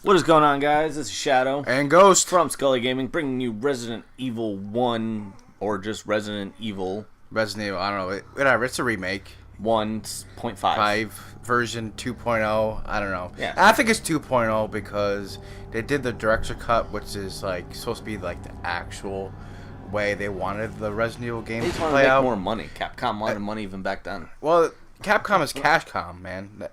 What is going on, guys? This is Shadow And Ghost from Scully Gaming, bringing you Resident Evil 1, or just Resident Evil Resident Evil. I don't know. Whatever. It's a remake. 1.5. 5 version 2.0. I don't know. Yeah. I think it's 2.0 because they did the director cut, which is like supposed to be like the actual way they wanted the Resident Evil game They to just want to play make out. more money. Capcom wanted money even back then. Well, Capcom is Cashcom, man.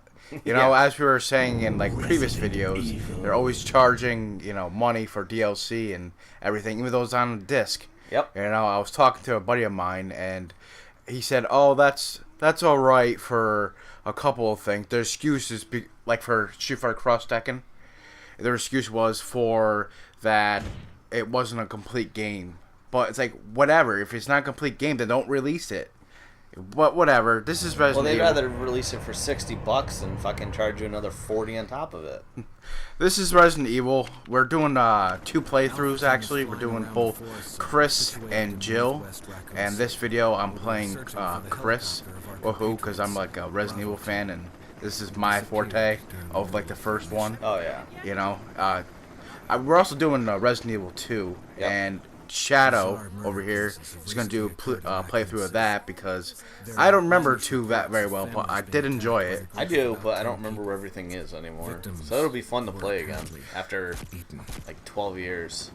You know, as we were saying in like previous videos, they're always charging, money for DLC and everything, even though it's on a disc. Yep. I was talking to a buddy of mine, and he said, "Oh, that's all right for a couple of things." Their excuses, like for Street Fighter Cross Tekken, their excuse was for that it wasn't a complete game. But it's like, whatever. If it's not a complete game, then don't release it. But whatever. This is Resident Well, they'd Evil. rather release it for $60 and fucking charge you another $40 on top of it. This is Resident Evil. We're doing 2 playthroughs, actually. We're doing both Chris and Jill. And this video, I'm playing Chris. Woohoo, because I'm like a Resident Evil fan, and this is my forte of like the first one. Oh, yeah. We're also doing Resident Evil 2. Yep. And Shadow over here is going to do a playthrough of that because I don't remember 2 that very well, but I did enjoy it. I do, but I don't remember where everything is anymore. So it'll be fun to play again after like 12 years.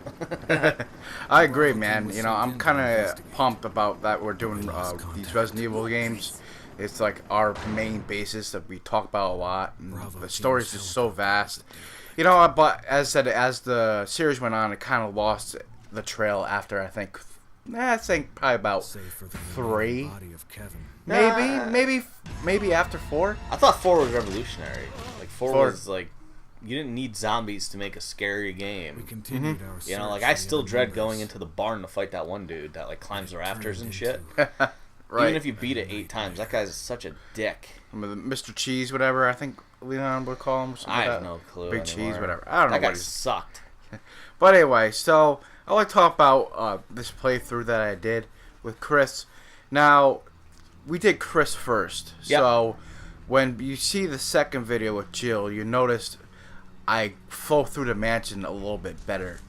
I agree, man. I'm kind of pumped about that we're doing these Resident Evil games. It's like our main basis that we talk about a lot. And the story is just so vast. But as I said, as the series went on, it kind of lost the trail after I think probably about 3, maybe after 4. I thought 4 was revolutionary. Like 4 was like, you didn't need zombies to make a scary game. Like I still dread going into the barn to fight that one dude that like climbs the rafters and shit. Right. Even if you beat it 8 times, that guy's such a dick. Mr. Cheese, whatever I think Leon would call him. I have no clue. Big anymore. Cheese, whatever. I don't know. That guy what he's... sucked. But anyway, so I like to talk about this playthrough that I did with Chris. Now, we did Chris first. Yep. So when you see the second video with Jill, you noticed I flow through the mansion a little bit better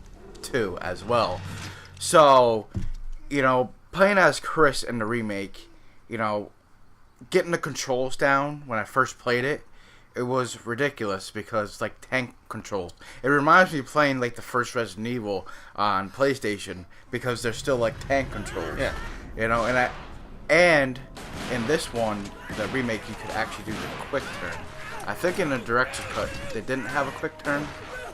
too as well. So, playing as Chris in the remake, getting the controls down when I first played it, it was ridiculous because like tank controls. It reminds me of playing like the first Resident Evil on PlayStation because they're still like tank controls. Yeah. And in this one, the remake, you could actually do the quick turn. I think in the director's cut they didn't have a quick turn,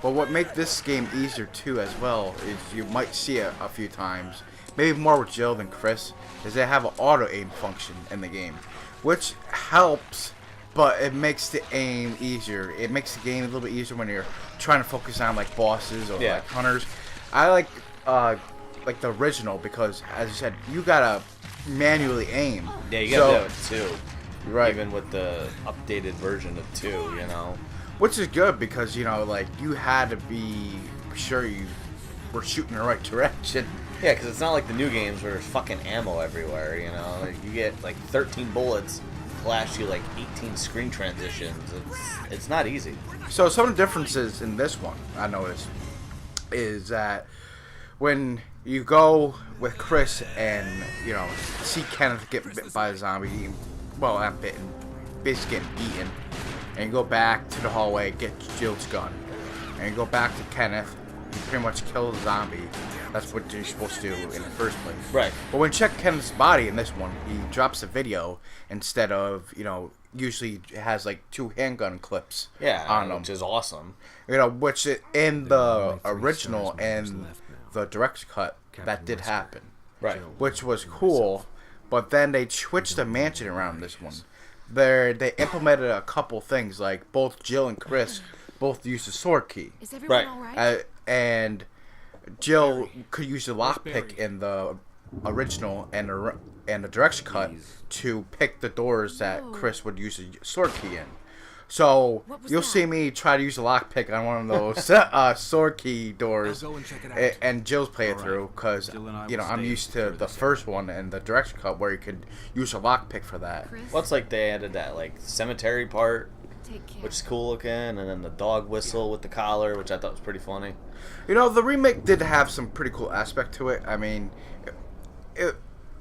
but what makes this game easier too as well is you might see it a few times, maybe more with Jill than Chris, is they have an auto aim function in the game, which helps. But it makes the aim easier. It makes the game a little bit easier when you're trying to focus on like bosses or like hunters. I like the original because, as you said, you gotta manually aim. Yeah, you gotta do it too. Right. Even with the updated version of 2, Which is good because like you had to be sure you were shooting the right direction. Yeah, because it's not like the new games where there's fucking ammo everywhere. Like, you get like 13 bullets. Flash you like 18 screen transitions. It's not easy. So some of the differences in this one I noticed is that when you go with Chris and see Kenneth get bit by a zombie, well, not bitten, basically getting eaten, and you go back to the hallway, get Jill's gun, and you go back to Kenneth, you pretty much kill the zombie. That's what you're supposed to do in the first place. Right. But when you check Kenneth's body in this one, he drops a video instead of, usually it has like 2 handgun clips on him. Which is awesome. Which in the original and the director's cut, that did happen. Right. Which was cool, but then they switched the mansion around this one. They implemented a couple things, like both Jill and Chris both used the sword key. Is everyone all right? And Jill could use the lockpick in the original and the director's cut to pick the doors that Chris would use the sword key in. So you'll see me try to use a lockpick on one of those sword key doors, and Jill's playthrough, because I'm used to the first one and the director's cut where you could use a lockpick for that. Well, it's like they added that like cemetery part which is cool looking, and then the dog whistle with the collar, which I thought was pretty funny. You know, the remake did have some pretty cool aspect to it. I mean,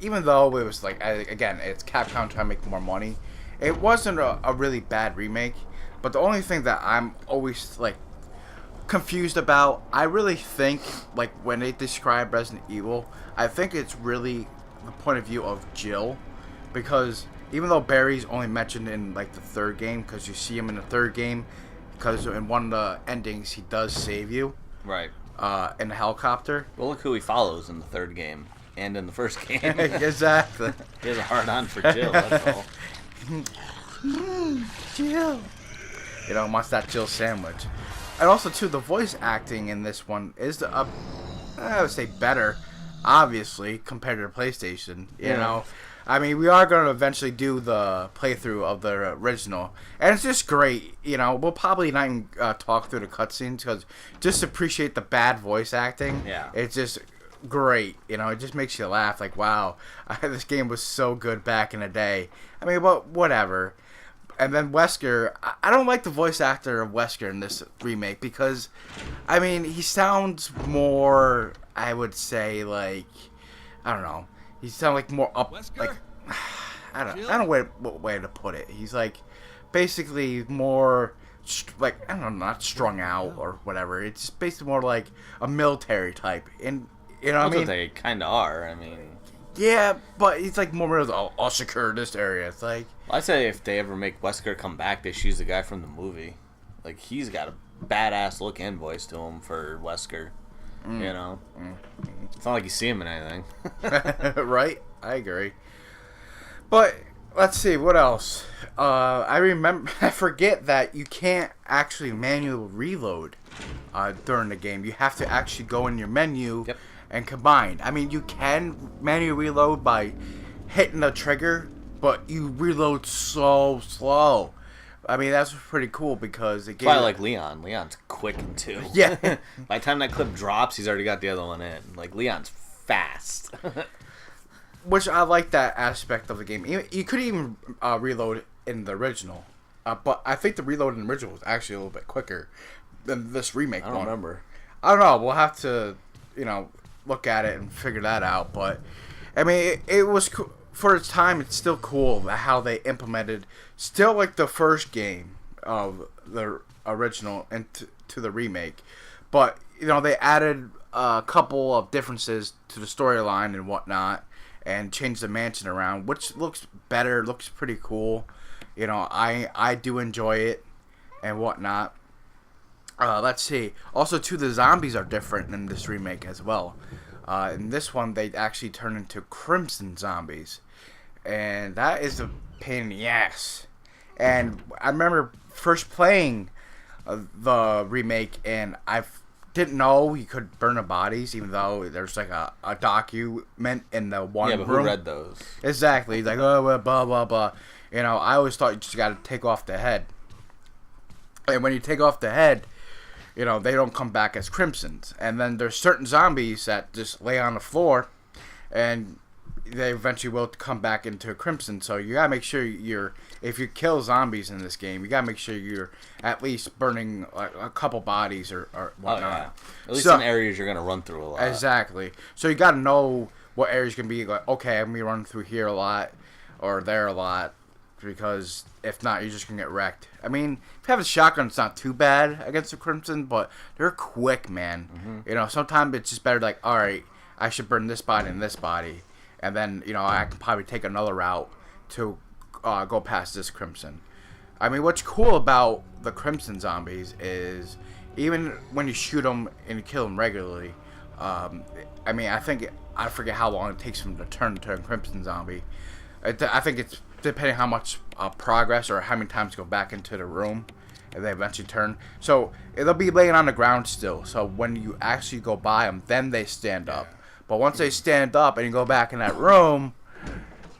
even though it was like, again, it's Capcom trying to make more money, it wasn't a really bad remake. But the only thing that I'm always like confused about, I really think, like when they describe Resident Evil, I think it's really the point of view of Jill, because even though Barry's only mentioned in like the third game, because you see him in the third game, because in one of the endings he does save you, right? In the helicopter. Well, look who he follows in the third game and in the first game. Exactly. He has a hard on for Jill. That's all. Jill. You know, wants that Jill sandwich. And also, too, the voice acting in this one is, I would say, better, obviously, compared to the PlayStation. You know? I mean, we are going to eventually do the playthrough of the original. And it's just great. You know, we'll probably not even talk through the cutscenes, because just appreciate the bad voice acting. Yeah. It's just great. You know, it just makes you laugh. Like, wow, this game was so good back in the day. I mean, but whatever. And then Wesker, I don't like the voice actor of Wesker in this remake, because, I mean, he sounds more, I would say, like, I don't know. He sounds like more up, Wesker? Like, I don't know what way to put it. He's like, basically more, like, I don't know, not strung out or whatever. It's just basically more like a military type. And, you know what I mean? That's what they kind of are, I mean. Yeah, but he's like more of the, I'll secure this area. It's like, I'd say if they ever make Wesker come back, they should use the guy from the movie. Like, he's got a badass look and voice to him for Wesker. You know? It's not like you see him in anything. Right? I agree. But, let's see, what else? I forget that you can't actually manually reload during the game. You have to actually go in your menu and combine. I mean, you can manually reload by hitting the trigger, but you reload so slow. I mean, that's pretty cool, because it gave... Probably like Leon. Leon's quick, too. Yeah. By the time that clip drops, he's already got the other one in. Like, Leon's fast. Which I like that aspect of the game. You could even reload in the original. But I think the reload in the original was actually a little bit quicker than this remake one. I don't remember. I don't know. We'll have to, you know, look at it and figure that out. But, I mean, it was cool. For its time, it's still cool how they implemented, still like the first game of the original and to the remake. But, you know, they added a couple of differences to the storyline and whatnot, and changed the mansion around, which looks better, looks pretty cool. You know, I do enjoy it and whatnot. Let's see. Also, too, the zombies are different in this remake as well. In this one, they actually turn into Crimson zombies. And that is a pain in the ass. And I remember first playing the remake, and I didn't know you could burn the bodies, even though there's like a document in the one room. Yeah, but who read those? Exactly. Like, oh, blah, blah, blah. You know, I always thought you just got to take off the head. And when you take off the head, you know, they don't come back as crimsons. And then there's certain zombies that just lay on the floor, and they eventually will come back into a crimson. So you gotta make sure if you kill zombies in this game, you gotta make sure you're at least burning a couple bodies or whatnot. Oh, yeah. At least in areas you're gonna run through a lot. Exactly. So you gotta know what areas can be like, okay, I'm gonna be running through here a lot or there a lot, because if not, you're just gonna get wrecked. I mean, if you have a shotgun, it's not too bad against the crimson, but they're quick, man. Mm-hmm. You know, sometimes it's just better like, all right, I should burn this body and this body. And then, you know, I can probably take another route to go past this crimson. I mean, what's cool about the crimson zombies is even when you shoot them and you kill them regularly, I mean, I forget how long it takes them to turn into a crimson zombie. I think it's depending how much progress or how many times you go back into the room and they eventually turn. So they'll be laying on the ground still. So when you actually go by them, then they stand up. But once they stand up and you go back in that room,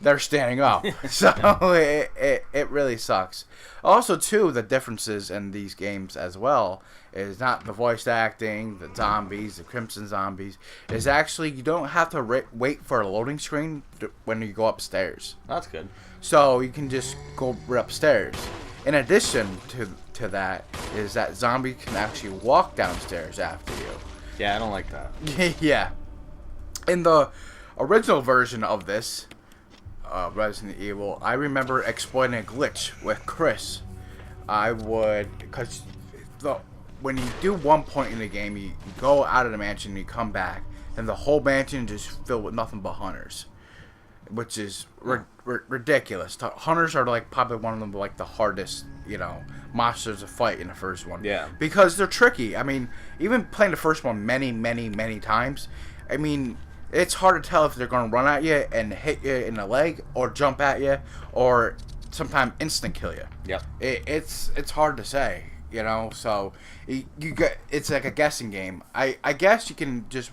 they're standing up. So it really sucks. Also, too, the differences in these games as well is not the voice acting, the zombies, the crimson zombies. Is actually you don't have to wait for a loading screen when you go upstairs. That's good. So you can just go right upstairs. In addition to that, is that zombie can actually walk downstairs after you. Yeah, I don't like that. Yeah. In the original version of this, Resident Evil, I remember exploiting a glitch with Chris. Because when you do one point in the game, you go out of the mansion and you come back, and the whole mansion is just filled with nothing but hunters, which is ridiculous. Hunters are like probably one of them like the hardest, monsters to fight in the first one. Yeah. Because they're tricky. I mean, even playing the first one many times, I mean, it's hard to tell if they're going to run at you and hit you in the leg, or jump at you, or sometimes instant kill you. Yep. It's hard to say, So it's like a guessing game. I guess you can just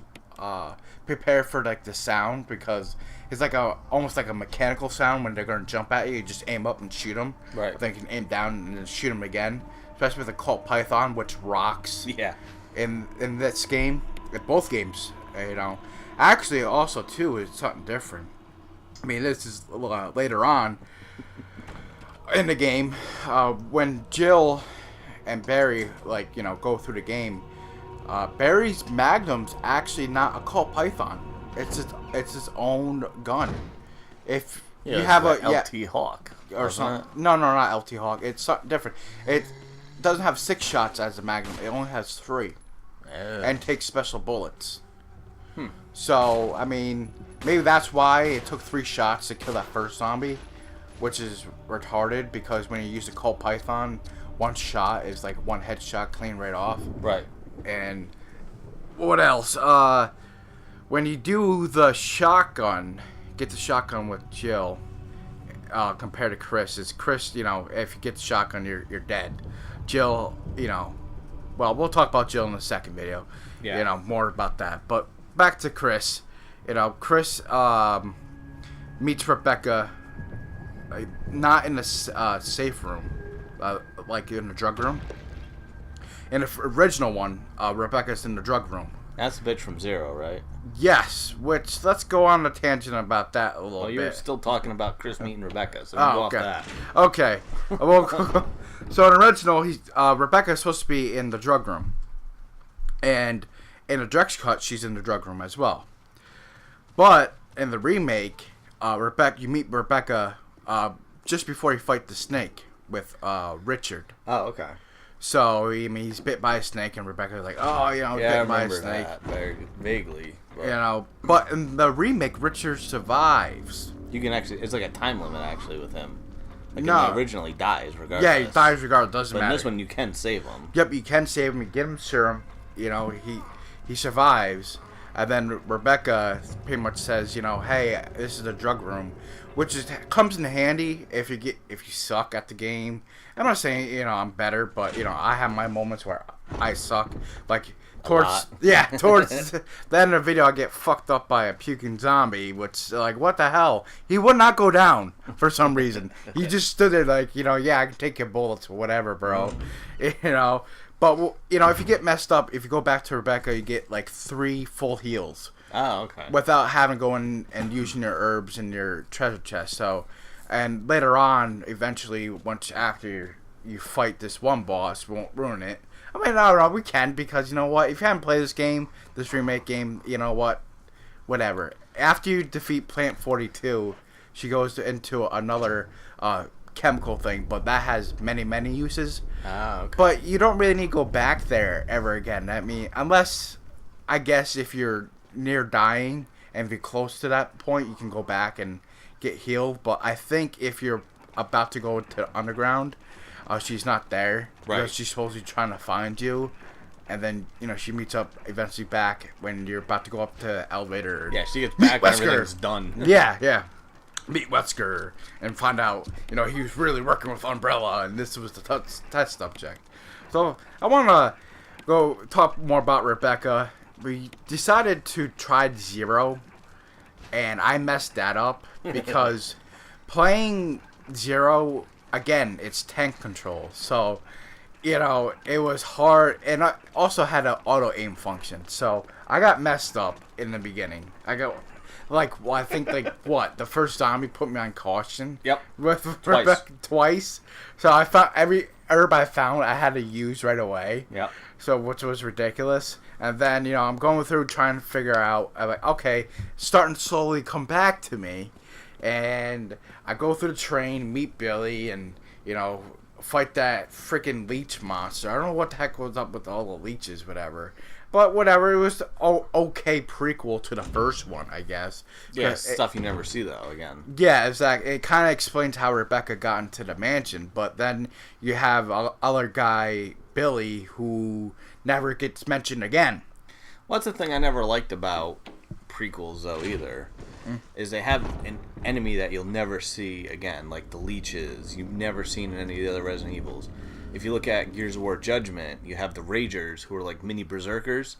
prepare for like the sound, because it's like almost like a mechanical sound when they're going to jump at you. You just aim up and shoot them. Right. Then you can aim down and then shoot them again. Especially with the Colt Python, which rocks. Yeah. In this game, in both games, Actually, also too, is something different. I mean, this is later on in the game, when Jill and Barry go through the game. Barry's Magnum's actually not a Colt Python. It's its own gun. If you have a LT Hawk or something, no, not LT Hawk. It's something different. It doesn't have 6 shots as a Magnum. It only has 3, and takes special bullets. So, I mean, maybe that's why it took 3 shots to kill that first zombie, which is retarded, because when you use a Colt Python, 1 shot is like 1 headshot clean right off. Right. And what else? When you do the shotgun, get the shotgun with Jill, compared to Chris, is Chris, if you get the shotgun, you're dead. Jill, well, we'll talk about Jill in the second video. Yeah. More about that. But back to Chris. Chris meets Rebecca, not in the safe room, like in the drug room. In the original one, Rebecca's in the drug room. That's the bitch from Zero, right? Yes, which, let's go on a tangent about that a little bit. You're still talking about Chris meeting Rebecca, so we'll go off that. Okay. So in the original, Rebecca's supposed to be in the drug room. And in the direct cut, she's in the drug room as well. But in the remake, you meet Rebecca just before you fight the snake with Richard. Oh, okay. So, he's bit by a snake, and Rebecca's like, bit by a snake. That very vaguely. But in the remake, Richard survives. You can actually, it's like a time limit actually with him. Like, no. In the original, he dies regardless. Yeah, he dies regardless, doesn't matter. But in this one, you can save him. Yep, you can save him, you get him serum, he survives. And then Rebecca pretty much says, hey, this is the drug room, which comes in handy if you suck at the game. I'm not saying I'm better, but I have my moments where I suck. Like towards the end of the video, I get fucked up by a puking zombie, which what the hell? He would not go down for some reason. He just stood there like I can take your bullets or whatever, bro. But, if you get messed up, if you go back to Rebecca, you get, 3 full heals. Oh, okay. Without having to go in and using your herbs in your treasure chest. So, and later on, eventually, after you fight this one boss, won't ruin it. I mean, I don't know, we can, because, you know what? If you haven't played this game, this remake game, you know what? Whatever. After you defeat Plant 42, she goes into another chemical thing, but that has many uses. Ah, okay. But you don't really need to go back there ever again. I mean, unless, I guess, if you're near dying and be close to that point, you can go back and get healed. But I think if you're about to go to underground, she's not there. Right. Because she's supposed to be trying to find you. And then, she meets up eventually back when you're about to go up to the elevator. Yeah, she gets back when everything's done. Yeah. Meet Wesker and find out, he was really working with Umbrella, and this was the test subject. So I want to go talk more about Rebecca. We decided to try Zero, and I messed that up because playing Zero, again, it's tank control. So, it was hard, and I also had an auto aim function. So I got messed up in the beginning. like, well, I think, like, what? The first zombie put me on caution. Yep. Twice. So I found every herb I found I had to use right away. Yep. So, which was ridiculous. And then, you know, I'm going through trying to figure out, I'm like, okay, starting to slowly come back to me. And I go through the train, meet Billy, and, you know, fight that freaking leech monster. I don't know what the heck was up with all the leeches, whatever. But whatever, it was okay prequel to the first one, I guess. Yeah, stuff you never see, though, again. Yeah, exactly. It kind of explains how Rebecca got into the mansion, but then you have other guy, Billy, who never gets mentioned again. Well, that's the thing I never liked about prequels, though, either, is they have an enemy that you'll never see again, like the leeches. You've never seen in any of the other Resident Evils. If you look at Gears of War Judgment, you have the Ragers, who are like mini berserkers.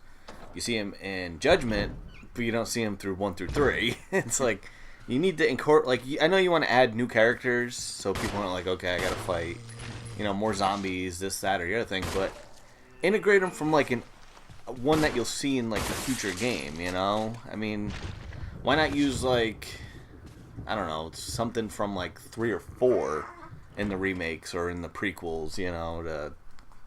You see them in Judgment, but you don't see them through 1 through 3. It's like, you need to incorporate, like, I know you want to add new characters, so people aren't like, okay, I gotta fight, you know, more zombies, this, that, or the other thing, but integrate them from, like, one that you'll see in, like, the future game, you know? I mean, why not use, like, I don't know, something from, like, 3 or 4 in the remakes or in the prequels, you know, to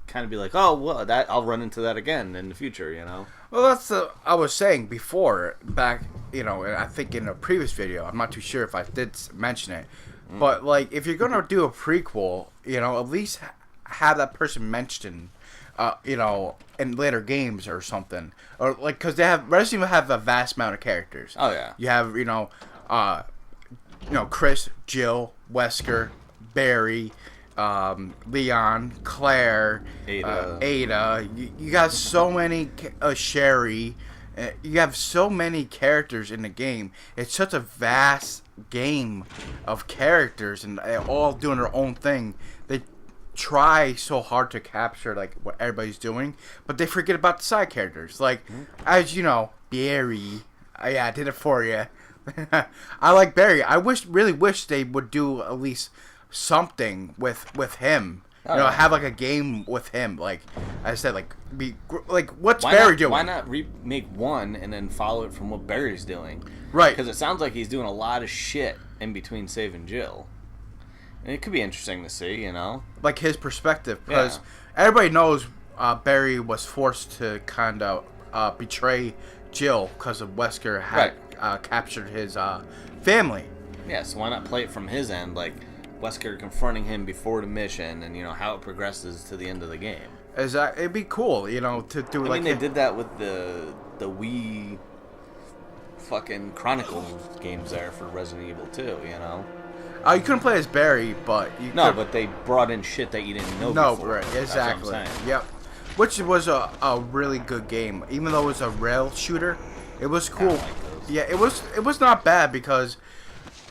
kind of be like, oh, well, that I'll run into that again in the future, you know? Well, that's I was saying before, back, you know, I think in a previous video, I'm not too sure if I did mention it, but, like, if you're going to do a prequel, you know, at least have that person mentioned, you know, in later games or something. Or, like, because Resident Evil have a vast amount of characters. Oh, yeah. You have, you know, Chris, Jill, Wesker, Barry, Leon, Claire, Ada. You got so many, Sherry. You have so many characters in the game. It's such a vast game of characters, and they're all doing their own thing. They try so hard to capture, like, what everybody's doing, but they forget about the side characters. Like, as you know, Barry. Yeah, I did it for you. I like Barry. I really wish they would do at least something with him. You know, have like a game with him. Like I said, what's Barry doing? Why not remake 1 and then follow it from what Barry's doing? Right. Because it sounds like he's doing a lot of shit in between saving Jill. And it could be interesting to see, you know? Like his perspective. Because everybody knows Barry was forced to kind of betray Jill because of Wesker had captured his family. Yeah, so why not play it from his end, like Wesker confronting him before the mission, and, you know, how it progresses to the end of the game. It'd be cool, you know, to do. I mean, they did that with the Wii fucking Chronicles games there for Resident Evil 2, you know. You couldn't play as Barry, but but they brought in shit that you didn't know before. No, right, exactly. That's what I'm saying. Yep. Which was a really good game, even though it was a rail shooter. It was cool. Yeah, it was not bad because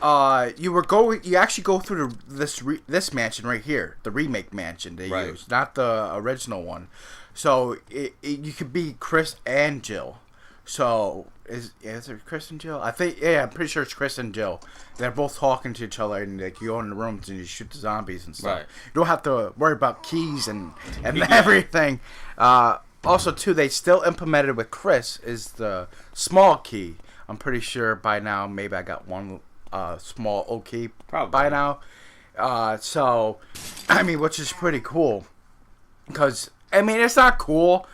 you actually go through this mansion right here, the remake mansion they used, not the original one. So you could be Chris and Jill. So is it Chris and Jill? I think I'm pretty sure it's Chris and Jill. They're both talking to each other, and like you go in the rooms and you shoot the zombies and stuff. Right. You don't have to worry about keys and everything. Also, too, they still implemented with Chris is the small key. I'm pretty sure by now, maybe I got one small O key by now. So, I mean, which is pretty cool. Because, I mean, it's not cool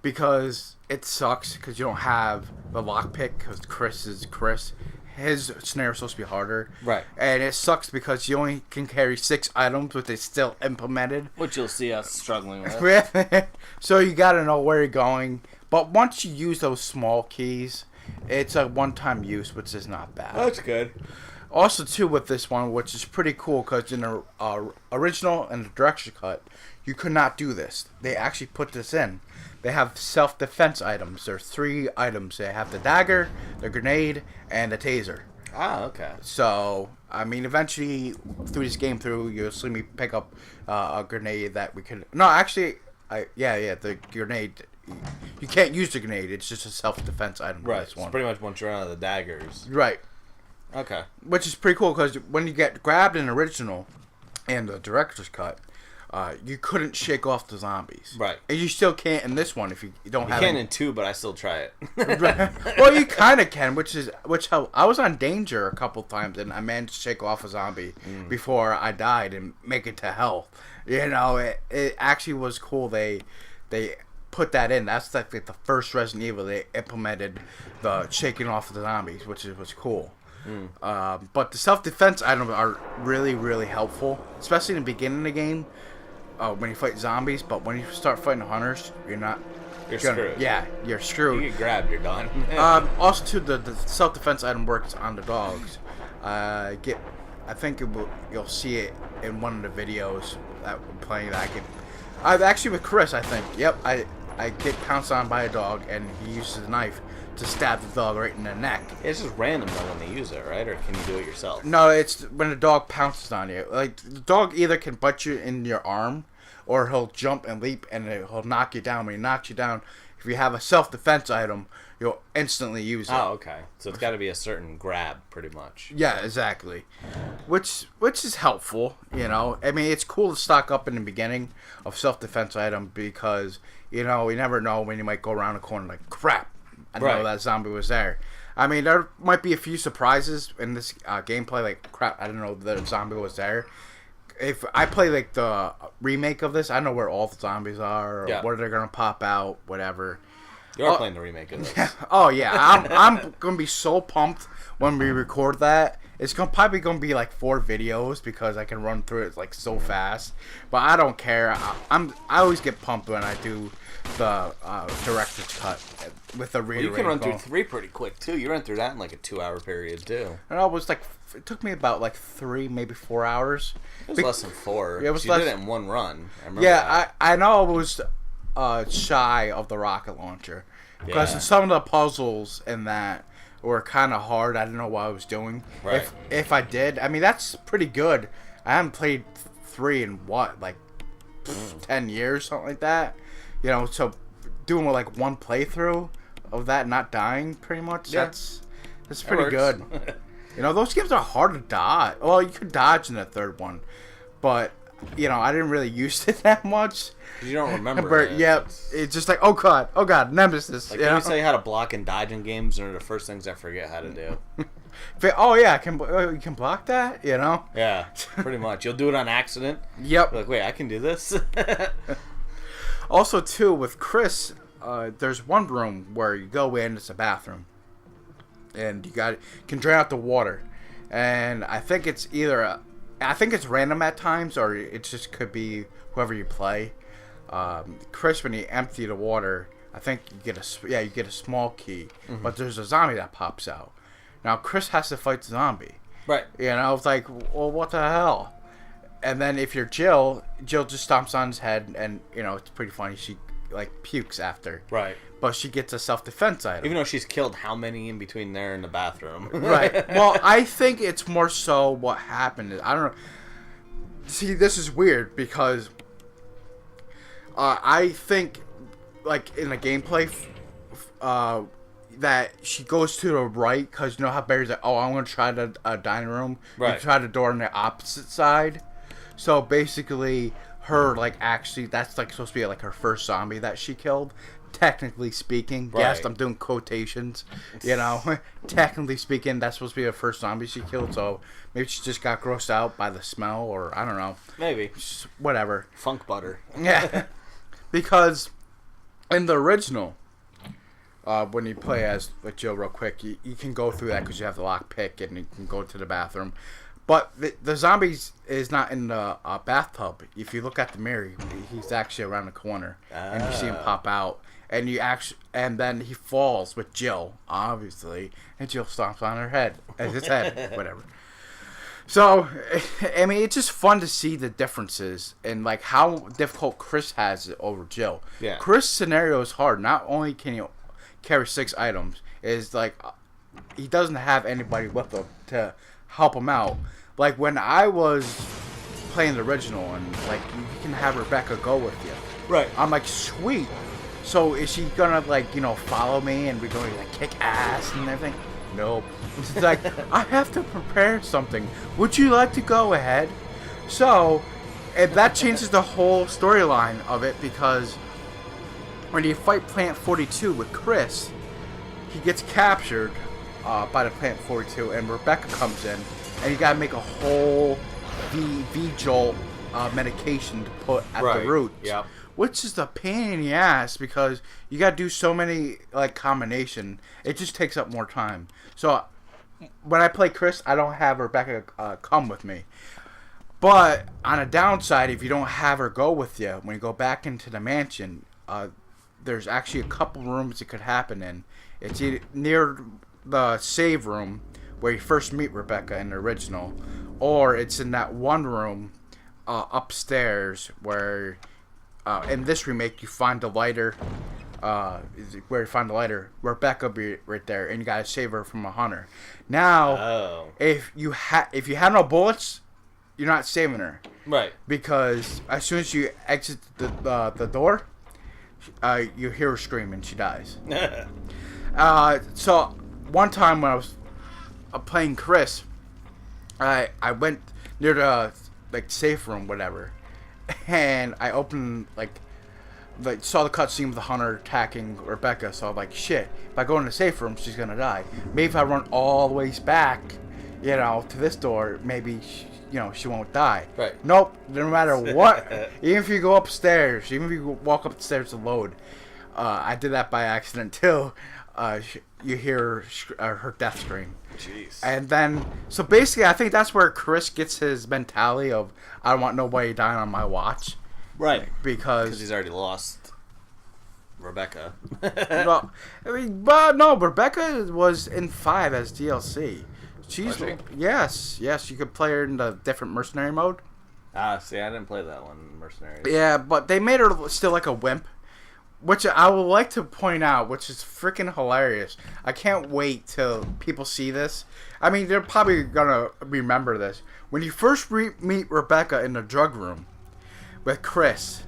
because it sucks because you don't have the lockpick because Chris is Chris. His scenario is supposed to be harder. Right. And it sucks because you only can carry 6 items, which is still implemented. Which you'll see us struggling with. So you got to know where you're going. But once you use those small keys, it's a one-time use, which is not bad. That's good. Also, too, with this one, which is pretty cool, because in the original and the director's cut, you could not do this. They actually put this in. They have self-defense items. There's 3 items. They have the dagger, the grenade, and the taser. Ah, okay. So, I mean, eventually, through this game you'll see me pick up a grenade that we could... No, actually, the grenade... You can't use the grenade. It's just a self-defense item. Right. It's pretty much once you're out of the daggers. Right. Okay. Which is pretty cool, because when you get grabbed in the original and the director's cut, you couldn't shake off the zombies. Right. And you still can't in this one if you don't You have. can in 2, but I still try it. Well, you kind of can, which helped. I was on danger a couple times, and I managed to shake off a zombie before I died and make it to health. You know, it actually was cool. They put that in. That's like the first Resident Evil they implemented the shaking off of the zombies, which was cool. But the self-defense items are really, really helpful, especially in the beginning of the game when you fight zombies. But when you start fighting hunters, you're screwed. Yeah, you're screwed. You get grabbed, you're done. Also, too, the self-defense item works on the dogs. I think you'll see it in one of the videos that we're playing. I've actually with Chris. I think. Yep. I get pounced on by a dog, and he uses a knife to stab the dog right in the neck. It's just random though when they use it, right? Or can you do it yourself? No, it's when the dog pounces on you. Like, the dog either can bite you in your arm, or he'll jump and leap, and he'll knock you down. When he knocks you down, if you have a self-defense item, you'll instantly use it. Oh, okay. So it's got to be a certain grab, pretty much. Yeah, exactly. Which is helpful, you know. I mean, it's cool to stock up in the beginning of self-defense item because, you know, you never know when you might go around a corner like, crap, I didn't know that zombie was there. I mean, there might be a few surprises in this gameplay, like, crap, I didn't know that a zombie was there. If I play, like, the remake of this, I know where all the zombies are, or where they're going to pop out, whatever. You're playing the remake of this. Oh, yeah. I'm going to be so pumped when we record that. It's probably going to be, like, 4 videos because I can run through it, like, so fast. But I don't care. I always get pumped when I do the director's cut with the reiterate. You can run through 3 pretty quick, too. You ran through that in, like, a 2-hour period, too. And it was, like, it took me about, like, 3, maybe 4 hours. It was less than 4. Yeah, it was you less. did it in one run. I remember that. I know it was shy of the rocket launcher. Because some of the puzzles in that were kind of hard. I didn't know what I was doing. Right. If I did, I mean, that's pretty good. I haven't played 3 in like 10 years, something like that. You know, so doing like one playthrough of that, not dying, pretty much. That's pretty good. You know, those games are hard to dodge. Well, you could dodge in the third one, but you know, I didn't really use it that much. You don't remember it. Yeah, it's just like, oh god, Nemesis. Like, let me tell you how to block and dodge in games, and they're the first things I forget how to do. Oh yeah, you can block that, you know? Yeah, pretty much. You'll do it on accident. Yep. You're like, wait, I can do this? Also, too, with Chris, there's one room where you go in, it's a bathroom. And you can drain out the water. And I think it's it's random at times, or it just could be whoever you play. Chris, when you empty the water, I think you get a small key, but there's a zombie that pops out. Now Chris has to fight the zombie. Right. You know, it's like, well, what the hell? And then if you're Jill just stomps on his head, and you know, it's pretty funny. She like pukes after. Right. But she gets a self-defense item. Even though she's killed how many in between there and the bathroom? Right. Well, I think it's more so what happened. I don't know. See, this is weird because I think, like, in the gameplay, that she goes to the right because you know how Barry's like, oh, I'm going to try the dining room. Right. You try the door on the opposite side. So basically, her, like, actually, that's, like, supposed to be, like, her first zombie that she killed. Technically speaking, right. Yes, I'm doing quotations, you know. Technically speaking, that's supposed to be the first zombie she killed, so maybe she just got grossed out by the smell, or I don't know. Maybe. Just whatever. Funk butter. Yeah. Because in the original, when you play as like Jill real quick, you can go through that because you have the lock pick and you can go to the bathroom. But the zombies is not in the bathtub. If you look at the mirror, he's actually around the corner, and you see him pop out. And then he falls with Jill, obviously, and Jill stomps on his head, whatever. So, I mean, it's just fun to see the differences and like how difficult Chris has it over Jill. Yeah. Chris' scenario is hard. Not only can he carry 6 items, is like he doesn't have anybody with him to help him out. Like when I was playing the original, and like you can have Rebecca go with you. Right. I'm like, sweet. So is she gonna like, you know, follow me and we're going to like kick ass and everything? Nope. It's like, I have to prepare something. Would you like to go ahead? So And that changes the whole storyline of it, because when you fight Plant 42 with Chris, he gets captured by the Plant 42, and Rebecca comes in, and you gotta make a whole V-Jolt medication to put at the root. Yep. Which is a pain in the ass, because you gotta do so many like combination. It just takes up more time. So when I play Chris, I don't have Rebecca come with me. But on a downside, if you don't have her go with you, when you go back into the mansion, there's actually a couple rooms it could happen in. It's either near the save room where you first meet Rebecca in the original, or it's in that one room upstairs where in this remake you find the lighter. Where you find the lighter, Rebecca will be right there, and you gotta save her from a hunter. Now, if you have no bullets, you're not saving her, right? Because as soon as you exit the door, you hear her scream and she dies. So one time when I was playing Chris, I went near the safe room, whatever, and I opened saw the cutscene with the hunter attacking Rebecca. So I'm like, shit, if I go in the safe room, she's gonna die. Maybe if I run all the ways back, to this door, maybe she won't die. Right. Nope. No matter what, even if you go upstairs, even if you walk up the stairs to load, I did that by accident too. You hear her death scream. Jeez. And then, so basically, I think that's where Chris gets his mentality of, I don't want nobody dying on my watch. Right. Because he's already lost Rebecca. No, but no, Rebecca was in 5 as DLC. Yes, you could play her in the different mercenary mode. See, I didn't play that one, mercenary. Yeah, but they made her still like a wimp, which I would like to point out, which is freaking hilarious. I can't wait till people see this. I mean, they're probably gonna remember this. When you first meet Rebecca in the drug room with Chris,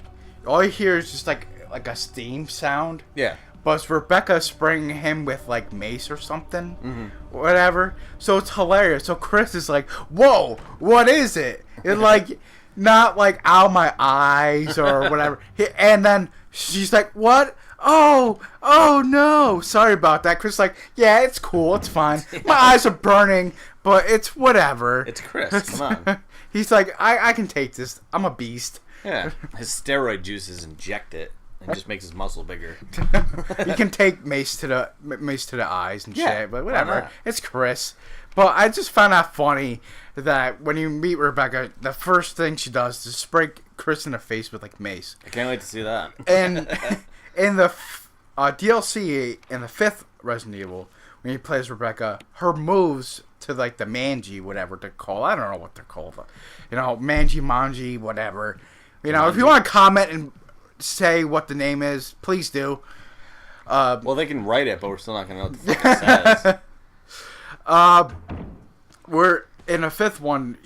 all you hear is just like a steam sound. Yeah. But it's Rebecca spraying him with mace or something, whatever. So it's hilarious. So Chris is like, "Whoa, what is it?" It's not "ow my eyes" or whatever. And then she's like, "What? Oh no, sorry about that." Chris is like, "Yeah, it's cool, it's fine. My eyes are burning, but it's whatever." It's Chris. Come on. He's like, "I can take this. I'm a beast." Yeah, his steroid juices inject it. It just makes his muscle bigger. You can take mace to the eyes and shit, but whatever. Not? It's Chris. But I just found that funny that when you meet Rebecca, the first thing she does is spray Chris in the face with mace. I can't wait to see that. And in the DLC in the 5th Resident Evil, when he plays Rebecca, her moves to the Manji, whatever they're called. I don't know what they're called. Manji, whatever. If you want to comment and say what the name is, please do. Well, they can write it, but we're still not going to know what the fuck it says. We're in the 5th one.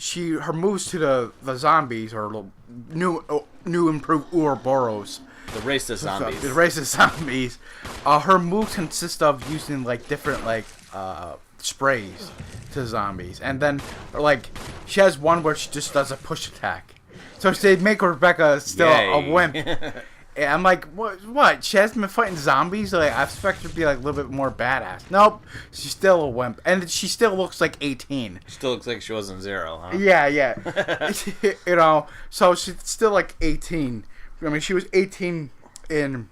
Her moves to the zombies or new improved Ouroboros. The racist zombies. The racist zombies. Her moves consist of using different sprays to zombies, and then she has one where she just does a push attack. So they make Rebecca still a wimp. And I'm like, what? She hasn't been fighting zombies? I expect her to be a little bit more badass. Nope. She's still a wimp. And she still looks like 18. She still looks like she wasn't 0, huh? Yeah. So she's still 18. I mean, she was 18 in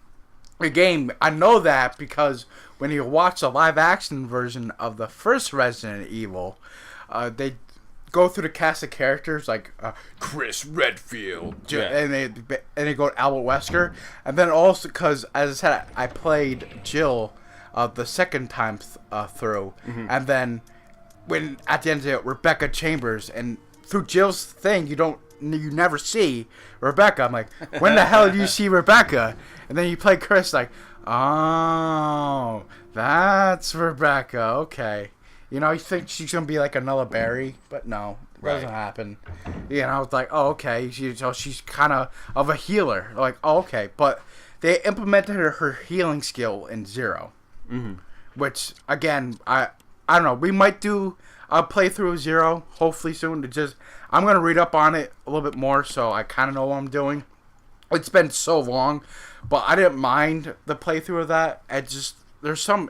the game. I know that because when you watch the live action version of the first Resident Evil, they go through the cast of characters Chris Redfield, and they go to Albert Wesker, and then also because, as I said, I played Jill the second time through, and then when at the end of it, Rebecca Chambers, and through Jill's thing, you never see Rebecca. I'm like, when the hell do you see Rebecca? And then you play Chris, oh, that's Rebecca. Okay. You think she's going to be another Barry, but no, it doesn't happen. It's like, oh, okay, she's kind of a healer. Oh, okay, but they implemented her healing skill in 0, which, again, I don't know. We might do a playthrough of Zero hopefully soon. I'm gonna read up on it a little bit more, so I kind of know what I'm doing. It's been so long, but I didn't mind the playthrough of that. There's some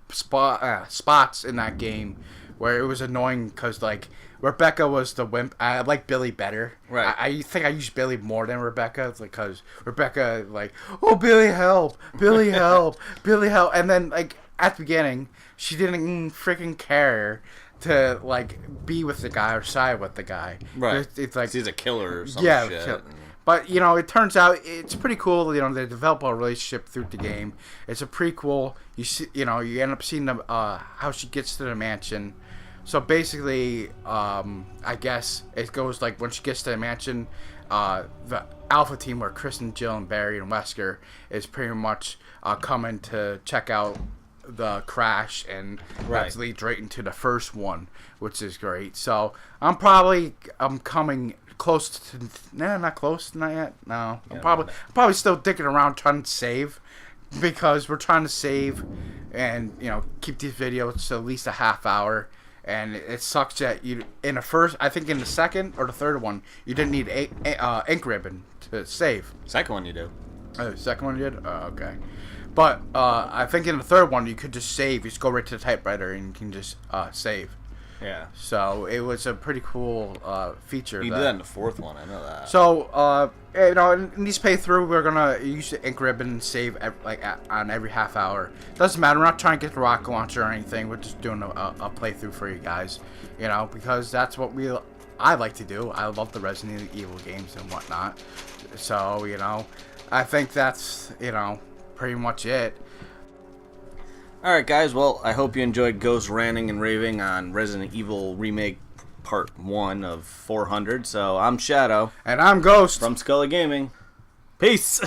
spots in that game where it was annoying because like Rebecca was the wimp. I like Billy better. Right. I think I use Billy more than Rebecca because Rebecca like, oh Billy help, Billy help, Billy help, and then like at the beginning she didn't freaking care to like be with the guy or side with the guy. Right. It's like he's a killer or some shit. But, you know, it turns out it's pretty cool. You know, they develop a relationship through the game. It's a prequel. You see, you know, you end up seeing how she gets to the mansion. So basically, I guess it goes like when she gets to the mansion, the Alpha team where Kristen, Jill, and Barry and Wesker is pretty much coming to check out the crash, and that leads right into the first one, which is great. So I'm coming close to not close, not yet. No, I'm probably still dicking around trying to save, because we're trying to save and, you know, keep these videos to at least a half hour. And it sucks that I think in the second or the third one, you didn't need ink ribbon to save. Second one you do. The second one you did? Okay. But I think in the third one, you could just save. You just go right to the typewriter and you can just save. Yeah. So it was a pretty cool feature. You did that in the fourth one, I know that. So, you know, in these playthrough, we're going to use the ink ribbon and save on every half hour. Doesn't matter. We're not trying to get the rocket launcher or anything. We're just doing a playthrough for you guys, you know, because that's what I like to do. I love the Resident Evil games and whatnot. So, you know, I think that's, you know, pretty much it. Alright guys, well, I hope you enjoyed Ghost ranting and raving on Resident Evil Remake Part 1 of 400. So I'm Shadow. And I'm Ghost. From Scully Gaming. Peace!